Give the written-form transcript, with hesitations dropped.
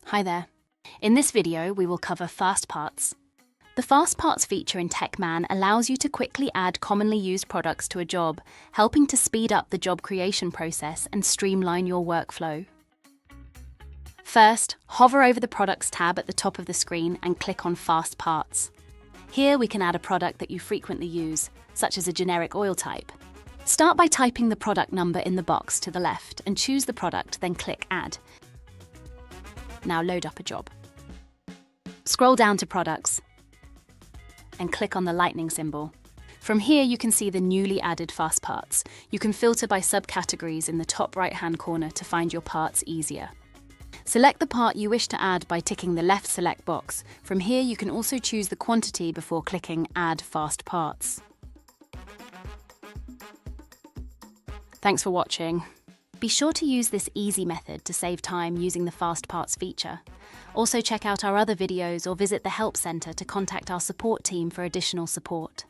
Hi there. In this video, we will cover fast parts. The fast parts feature in TechMan allows you to quickly add commonly used products to a job, helping to speed up the job creation process and streamline your workflow. First, hover over the Products tab at the top of the screen and click on Fast Parts. Here we can add a product that you frequently use, such as a generic oil type. Start by typing the product number in the box to the left and choose the product, then click Add. Now load up a job. Scroll down to Products and click on the lightning symbol. From here you can see the newly added fast parts. You can filter by subcategories in the top right-hand corner to find your parts easier. Select the part you wish to add by ticking the left select box. From here you can also choose the quantity before clicking Add Fast Parts. Thanks for watching. Be sure to use this easy method to save time using the Fast Parts feature. Also check out our other videos or visit the Help Center to contact our support team for additional support.